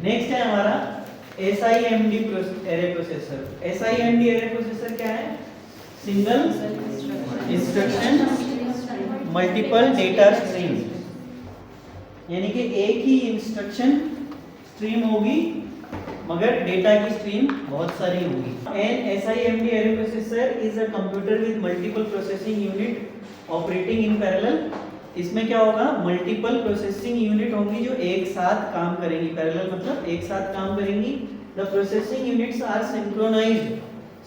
Next है हमारा SIMD array processor. SIMD array processor क्या है? Single instruction multiple data stream, यानी कि एक ही इंस्ट्रक्शन स्ट्रीम होगी मगर डेटा की स्ट्रीम बहुत सारी होगी। An SIMD array processor is a computer with multiple processing unit operating in parallel। इसमें क्या होगा? मल्टीपल प्रोसेसिंग यूनिट होंगी जो एक साथ काम करेंगी। पैरेलल मतलब एक साथ काम करेंगी। The processing units are synchronised.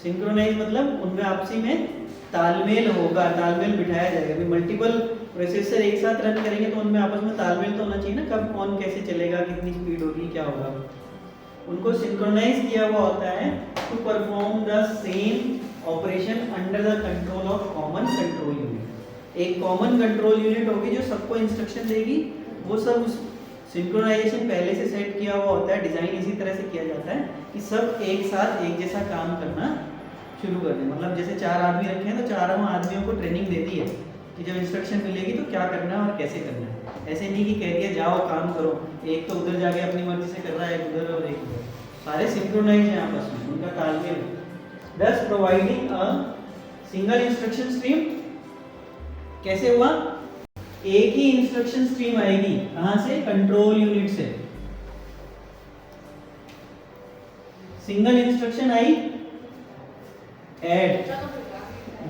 Synchronise मतलब उनमें आपसी में तालमेल होगा, तालमेल बिठाया जाएगा। मल्टीपल प्रोसेसर एक साथ रन करेंगे तो उनमें आपस में तालमेल तो होना चाहिए ना, कब कौन कैसे चलेगा, कितनी स्पीड होगी, क्या होगा। उनको सिंक्रोनाइज किया हुआ होता है to perform the same operation under the control of common control unit. एक कॉमन कंट्रोल यूनिट होगी जो सबको इंस्ट्रक्शन देगी। वो सब सिंक्रोनाइजेशन पहले से सेट किया हुआ होता है, डिजाइन इसी तरह से किया जाता है कि सब एक साथ एक जैसा काम करना शुरू कर दें। मतलब जैसे 4 आदमी रखे हैं तो चारों आदमियों को ट्रेनिंग दे दी है कि जब इंस्ट्रक्शन मिलेगी तो क्या करना है और कैसे करना है। ऐसे नहीं कि कह दिया जाओ काम करो, एक तो उधर जाके अपनी मर्जी से कर रहा है, एक उधर और एक उधर, सारे सिंक्रोनाइज हैं आपस में, उनका तालमेल। thus providing a single instruction stream. कैसे हुआ? एक ही इंस्ट्रक्शन स्ट्रीम आएगी, कहां से? कंट्रोल यूनिट से। Single instruction I add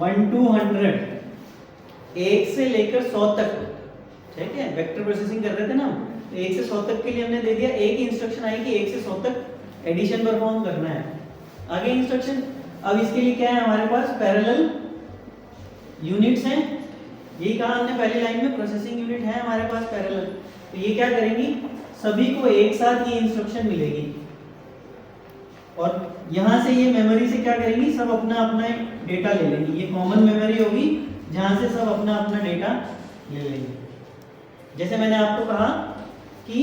1 to 100, 1 से लेकर 100 तक। ठीक है, वेक्टर प्रोसेसिंग कर रहे थे ना हम, तो 1 से 100 तक के लिए हमने दे दिया। एक ही इंस्ट्रक्शन आई कि 1 से 100 तक एडिशन परफॉर्म करना है। आगे इंस्ट्रक्शन, अब इसके लिए क्या है हमारे पास? पैरेलल यूनिट्स हैं। यही कहा हमने पहली लाइन में, प्रोसेसिंग यूनिट है हमारे पास पैरेलल। तो ये क्या करेंगी? सभी को एक साथ ये इंस्ट्रक्शन मिलेगी और यहां से ये मेमोरी से क्या करेंगी? सब अपना अपना डेटा ले लेंगी। ये कॉमन मेमोरी होगी जहां से सब अपना अपना डेटा ले लेंगे। जैसे मैंने आपको कहा कि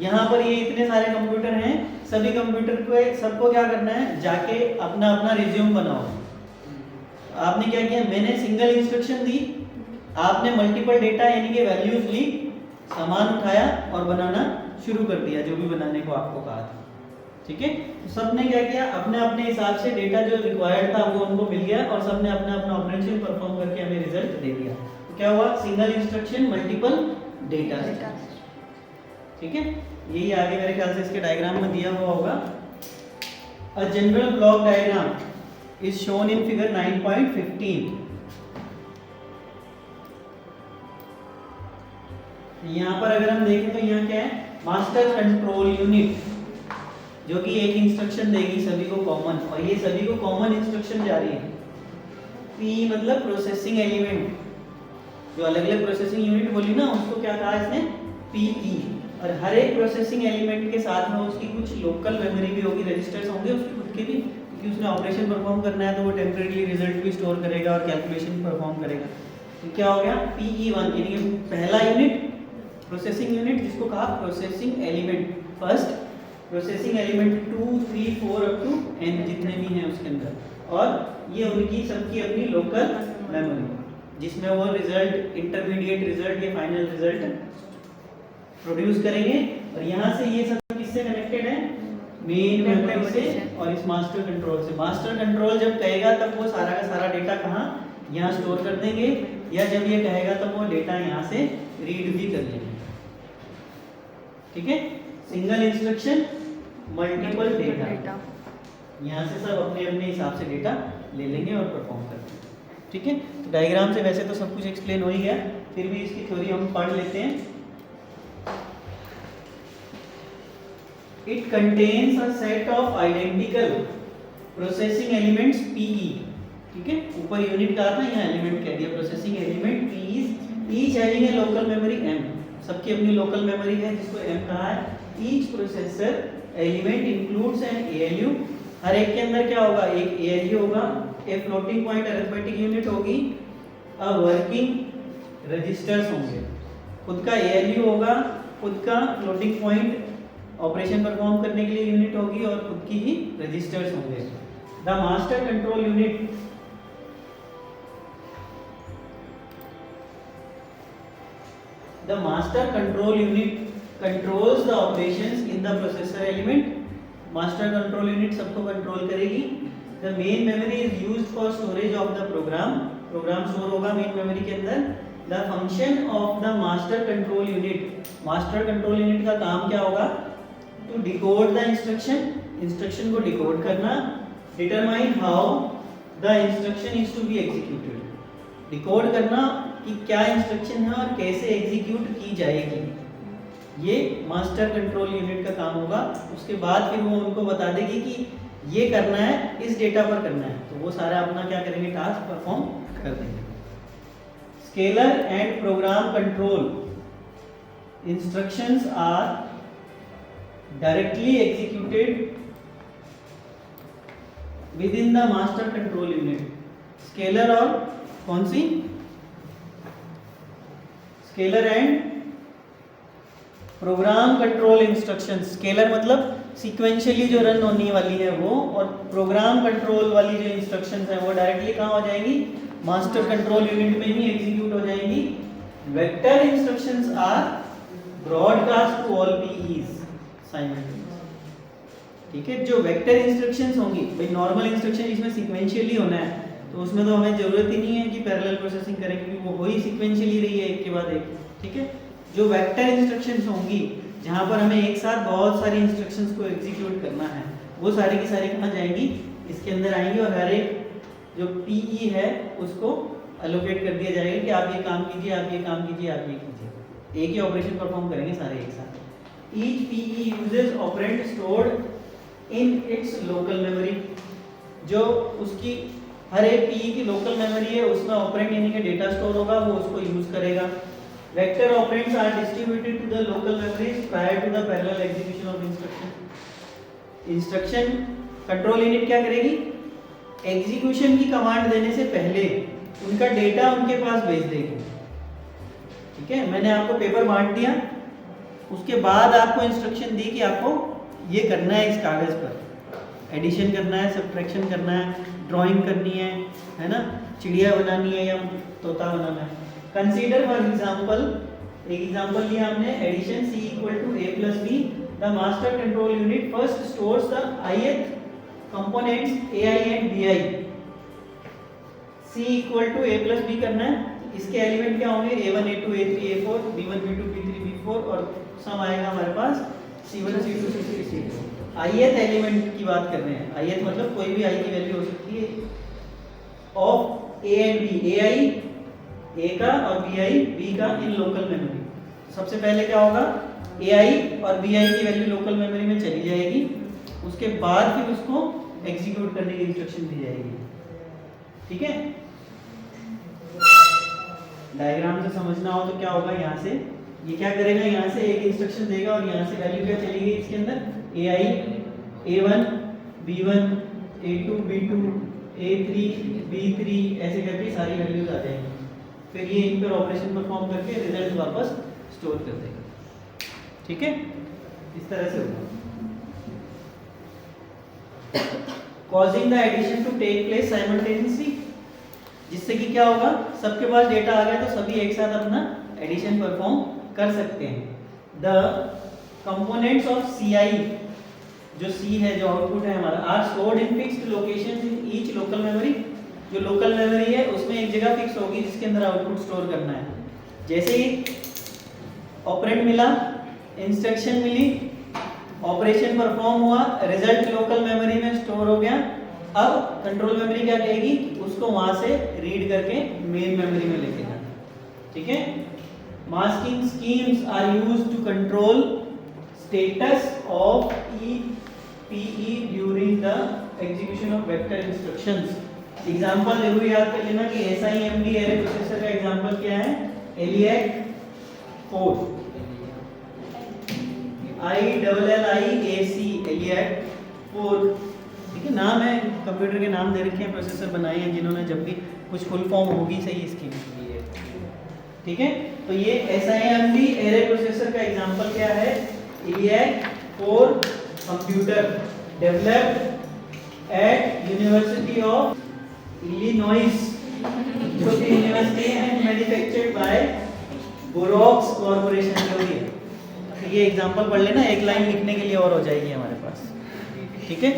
यहाँ पर ये इतने सारे कंप्यूटर हैं, सभी कंप्यूटर को सबको क्या करना है? जाके अपना अपना रिज्यूम बनाओ। आपने क्या किया? मैंने सिंगल इंस्ट्रक्शन दी, आपने मल्टीपल डेटा यानी कि वैल्यूज ली, सामान उठाया और बनाना शुरू कर दिया जो भी बनाने को आपको कहा था। ठीक है, तो सबने क्या किया? अपने अपने हिसाब से डेटा जो रिक्वायर्ड था वो उनको मिल गया और सबने अपना अपना ऑपरेशन परफॉर्म करके हमें रिजल्ट दे दिया। तो क्या हुआ? Single instruction multiple data. ठीक है, यही आगे मेरे ख्याल से इसके डायग्राम में दिया हुआ होगा। A general block diagram is shown in figure 9.15। यहाँ पर अगर हम देखें तो यहाँ क्या है? मास्टर कंट्रोल यूनिट जो कि एक इंस्ट्रक्शन देगी सभी को कॉमन, और ये सभी को कॉमन इंस्ट्रक्शन जा रही है। पी मतलब प्रोसेसिंग एलिमेंट, जो अलग अलग प्रोसेसिंग यूनिट बोली ना उसको क्या कहा इसने? पीई। और हर एक प्रोसेसिंग एलिमेंट के साथ में उसकी कुछ लोकल मेमोरी भी होगी, रजिस्टर्स होंगे उसके खुद के भी, क्योंकि उसने ऑपरेशन परफॉर्म करना है तो वो टेम्परेरी रिजल्ट भी स्टोर करेगा और कैलकुलेशन परफॉर्म करेगा। तो क्या हो गया? PE1 यानी कि पहला यूनिट प्रोसेसिंग यूनिट, जिसको कहा processing element first, processing element 2, 3, 4 up to n जितने भी हैं उसके अंदर, और ये उनकी सबकी अपनी लोकल मेमोरी जिसमें वो रिजल्ट, इंटरमीडिएट रिजल्ट या फाइनल रिजल्ट प्रोड्यूस करेंगे। और यहाँ से ये सब किससे कनेक्टेड है? मेन मेमोरी से और इस मास्टर कंट्रोल से। मास्टर कंट्रोल जब कहेगा तब वो सारा का सारा डेटा कहाँ? यहाँ स्टोर कर देंगे, या जब ये कहेगा तब वो डेटा यहाँ से रीड भी कर लेंगे। ठीक है, सिंगल इंस्ट्रक्शन मल्टीपल डेटा, यहाँ से सब अपने अपने हिसाब से डेटा ले लेंगे और परफॉर्म कर देंगे। ठीक है, तो डायग्राम से वैसे तो सब कुछ एक्सप्लेन हो ही गया, फिर भी इसकी थ्योरी हम पढ़ लेते हैं। It contains a set of identical processing elements PE। ठीक है, ऊपर यूनिट कहा था, यहाँ एलिमेंट कह दिया, processing element PE, each having a local memory M। सबकी अपनी लोकल मेमोरी है जिसको M कहा है। Each processor element includes an ALU। हर एक के अंदर क्या होगा? एक ALU होगा, एक फ्लोटिंग पॉइंट अरिथमेटिक यूनिट होगी, अ वर्किंग रजिस्टर्स होंगे। खुद का ALU होगा, खुद का फ्लोटिंग पॉइंट ऑपरेशन परफॉर्म करने के लिए यूनिट होगी और खुद की ही रजिस्टर्स होंगे। The master control unit controls the operations in the processor element. Master control unit सबको कंट्रोल करेगी। The main memory is used for storage of the program. Program store होगा मेन मेमोरी के अंदर। The function of the master control unit, master control unit का काम क्या होगा? To decode the instruction, instruction को डिकोड करना। Determine how the instruction is to be executed, decode करना कि क्या इंस्ट्रक्शन है और कैसे एग्जीक्यूट की जाएगी, ये मास्टर कंट्रोल यूनिट का काम होगा। उसके बाद फिर वो उनको बता देगी कि ये करना है, इस डेटा पर करना है, तो वो सारा अपना क्या करेंगे, टास्क परफॉर्म कर देंगे। Scalar and program control instructions are directly executed within the master control unit. Scalar और कौन सी? Scalar and program control instruction. Scalar मतलब सीक्वेंशियली जो रन होने वाली है वो, और प्रोग्राम कंट्रोल वाली जो इंस्ट्रक्शंस हैं वो डायरेक्टली कहाँ हो जाएंगी? मास्टर कंट्रोल यूनिट में ही एग्जीक्यूट हो जाएंगी। Vector instructions are broadcast to all PEs simultaneously. ठीक है, जो वेक्टर इंस्ट्रक्शंस होंगी, भाई नॉर्मल इंस्ट्रक्शन इसमें सीक्वेंशियली होना है तो उसमें तो हमें जरूरत ही नहीं है कि पैरेलल प्रोसेसिंग करें, क्योंकि वो ही सीक्वेंशियली रही है एक के बाद एक। ठीक है, जो वेक्टर इंस्ट्रक्शंस होंगी जहां पर हमें एक साथ बहुत सारी इंस्ट्रक्शंस को एग्जीक्यूट करना है, वो सारी की सारी कहाँ जाएंगी? इसके अंदर आएंगी, और हर एक जो पीई है उसको एलोकेट कर दिया जाएगा कि आप ये काम कीजिए, आप ये काम कीजिए, आप ये कीजिए। एक ही ऑपरेशन परफॉर्म करेंगे सारे एक साथ। Each PE uses operand stored in its local memory. जो उसकी हर एक पीई की लोकल मेमोरी है उसमें ऑपरेंड यानी कि डेटा स्टोर होगा, वो उसको यूज करेगा। Vector operands are distributed to the local memories prior to the parallel execution of instruction. Instruction control unit क्या करेगी? एग्जीक्यूशन की कमांड देने से पहले उनका डेटा उनके पास भेज देगी। ठीक है, मैंने आपको पेपर बांट दिया, उसके बाद आपको इंस्ट्रक्शन दी कि आपको ये करना है, इस कागज पर एडिशन करना है, सब्ट्रैक्शन करना है, ड्राइंग करनी है ना, चिड़िया बनानी है या तोता बनाना है। कंसीडर फॉर एग्जांपल, एक एग्जांपल लिया हमने, addition c equal to a plus b। The master control unit first stores the ith components ai and bi। c equal to a plus b करना है, इसके एलिमेंट क्या होंगे? a1 a2 a3 a4 b1 b2 b3 b4, और सम आएगा हमारे पास c1 c2 c3 c4। ith element की बात कर रहे हैं, ith मतलब कोई भी i की वैल्यू हो सकती है, of a and b, ai a का और bi b का इन लोकल मेमोरी। सबसे पहले क्या होगा? ai और bi की वैल्यू लोकल मेमोरी में चली जाएगी, उसके बाद फिर उसको एग्जीक्यूट करने की इंस्ट्रक्शन दी जाएगी। ठीक है, डायग्राम से समझना हो तो क्या होगा? यहाँ से ये क्या करेगा? यहाँ से एक इंस्ट्रक्शन देगा और यहाँ से वैल्यू क्या चली गई इसके अंदर? ai a1 b1 a2 b2 a3 b3 ऐसे करके सारी वैल्यूज आ जाएंगी। फिर ये इन पर ऑपरेशन परफॉर्म करके रिजल्ट वापस स्टोर कर देगा। ठीक है, इस तरह से होगा। Causing the addition to take place simultaneously, जिससे कि क्या होगा? सबके पास डेटा आ गया तो सभी एक साथ अपना एडिशन परफॉर्म कर सकते हैं। द कंपोनेंट्स ऑफ CI, जो C है, जो आउटपुट है हमारा, are stored in fixed locations in each local memory. जो लोकल मेमोरी है उसमें एक जगह फिक्स होगी जिसके अंदर आउटपुट स्टोर करना है। जैसे ही ऑपरेंड मिला, इंस्ट्रक्शन मिली, ऑपरेशन परफॉर्म हुआ, रिजल्ट लोकल मेमोरी में स्टोर हो गया। अब कंट्रोल मेमोरी क्या करेगी? उसको वहां से रीड करके मेन मेमोरी में लेके जाना। ठीक है, masking schemes are used to control status of PE during the execution of vector instructions. Example जरूर याद कर लेना कि SIMD एरे प्रोसेसर का एग्जांपल क्या है? ELIAC 4, ILLIAC ELIAC 4। ठीक है, नाम है, कंप्यूटर के नाम दे रखे हैं, प्रोसेसर बनाए हैं जिन्होंने, जब भी कुछ फुल फॉर्म होगी सही इसकी भी है। ठीक है, तो ये SIMD एरे प्रोसेसर का एग्जांपल क्या है? ELIAC 4 computer developed at University of Illinois, जो कि university and manufactured by Burroughs corporation. जो भी ये एग्जांपल पढ़ लेना, एक लाइन लिखने के लिए और हो जाएगी हमारे पास, ठीक है।